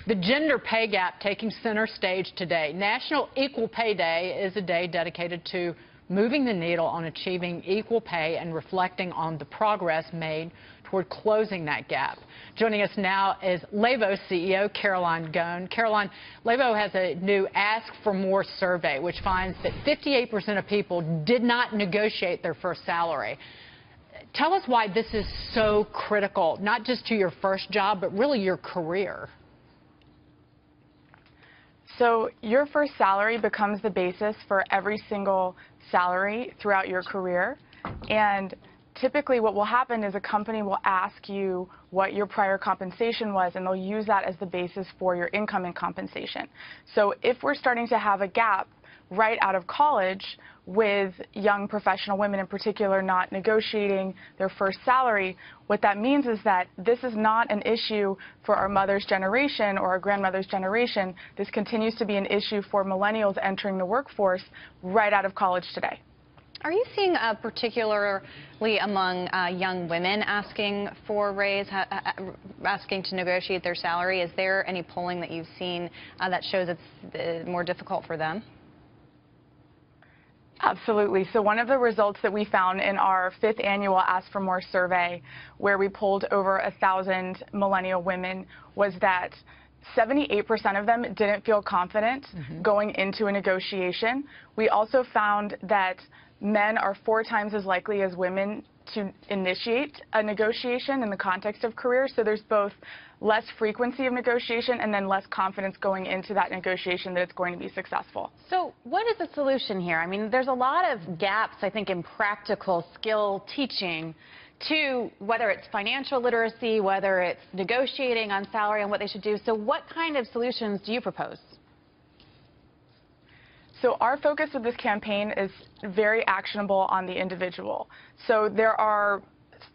The gender pay gap taking center stage today. National Equal Pay Day is a day dedicated to moving the needle on achieving equal pay and reflecting on the progress made toward closing that gap. Joining us now is Levo CEO Caroline Ghosn. Caroline, Levo has a new Ask for More survey, which finds that 58% of people did not negotiate their first salary. Tell us why this is so critical, not just to your first job, but really your career. So your first salary becomes the basis for every single salary throughout your career. And typically what will happen is a company will ask you what your prior compensation was, and they'll use that as the basis for your income and compensation. So if we're starting to have a gap right out of college with young professional women in particular not negotiating their first salary, what that means is that this is not an issue for our mother's generation or our grandmother's generation. This continues to be an issue for millennials entering the workforce right out of college today. Are you seeing particularly among young women asking for a raise, asking to negotiate their salary? Is there any polling that you've seen that shows it's more difficult for them? Absolutely. So one of the results that we found in our 5th annual Ask for More survey, where we polled over 1,000 millennial women, was that 78% of them didn't feel confident going into a negotiation. We also found that men are 4 times as likely as women to initiate a negotiation in the context of career. So there's both less frequency of negotiation and then less confidence going into that negotiation that it's going to be successful. So what is the solution here? I mean, there's a lot of gaps, I think, in practical skill teaching to whether it's financial literacy, whether it's negotiating on salary and what they should do. So what kind of solutions do you propose? So our focus with this campaign is very actionable on the individual. So there are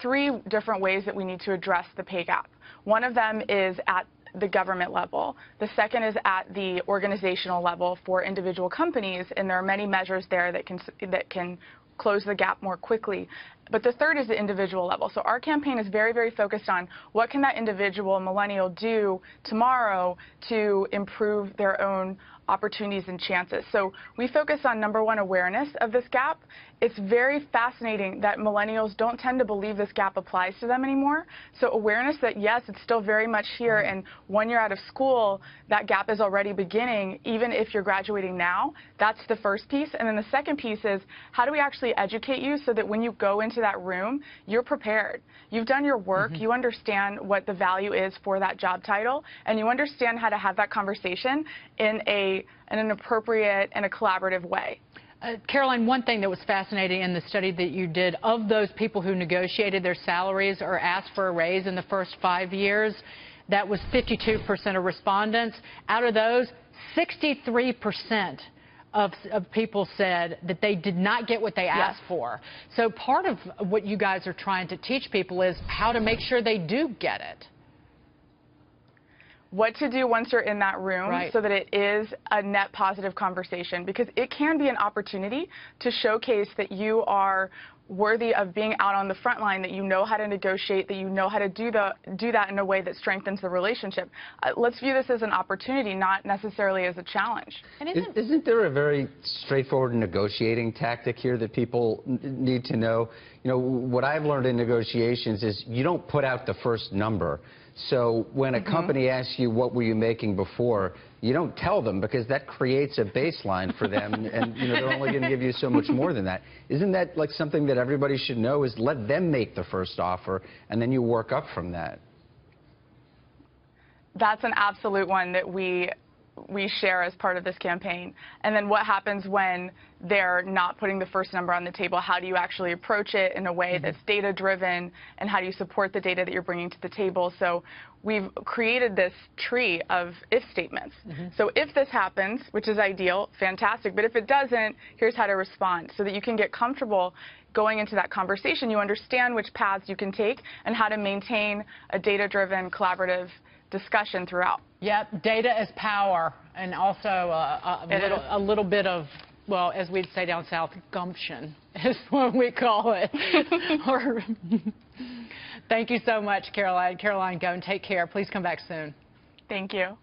3 different ways that we need to address the pay gap. One of them is at the government level. The second is at the organizational level for individual companies, and there are many measures there that can close the gap more quickly. But the third is the individual level. So our campaign is very, very focused on what can that individual millennial do tomorrow to improve their own opportunities and chances. So we focus on, number 1, awareness of this gap. It's very fascinating that millennials don't tend to believe this gap applies to them anymore. So awareness that, yes, it's still very much here, and when you're out of school, that gap is already beginning, even if you're graduating now. That's the first piece. And then the second piece is, how do we actually educate you so that when you go into that room, you're prepared. You've done your work, you understand what the value is for that job title, and you understand how to have that conversation in an appropriate and a collaborative way. Caroline, one thing that was fascinating in the study that you did, of those people who negotiated their salaries or asked for a raise in the first 5 years, that was 52% of respondents. Out of those, 63% of people said that they did not get what they asked for. So part of what you guys are trying to teach people is how to make sure they do get it. What to do once you're in that room so that it is a net positive conversation, because it can be an opportunity to showcase that you are worthy of being out on the front line, that you know how to negotiate, that you know how to do that in a way that strengthens the relationship. Let's view this as an opportunity, not necessarily as a challenge. And isn't there a very straightforward negotiating tactic here that people need to know? You know, what I've learned in negotiations is you don't put out the first number. So when a company asks you what were you making before, you don't tell them, because that creates a baseline for them, and you know they're only going to give you so much more than that. Isn't that like something that everybody should know, is let them make the first offer and then you work up from that? That's an absolute one that we share as part of this campaign. And then what happens when they're not putting the first number on the table? How do you actually approach it in a way that's data-driven, and how do you support the data that you're bringing to the table? So we've created this tree of if statements. So if this happens, which is ideal, fantastic, but if it doesn't, here's how to respond, so that you can get comfortable going into that conversation. You understand which paths you can take and how to maintain a data-driven, collaborative discussion throughout. Yep, data is power, and also a little bit of, well, as we'd say down south, gumption is what we call it. Thank you so much, Caroline. Caroline Ghosn, take care. Please come back soon. Thank you.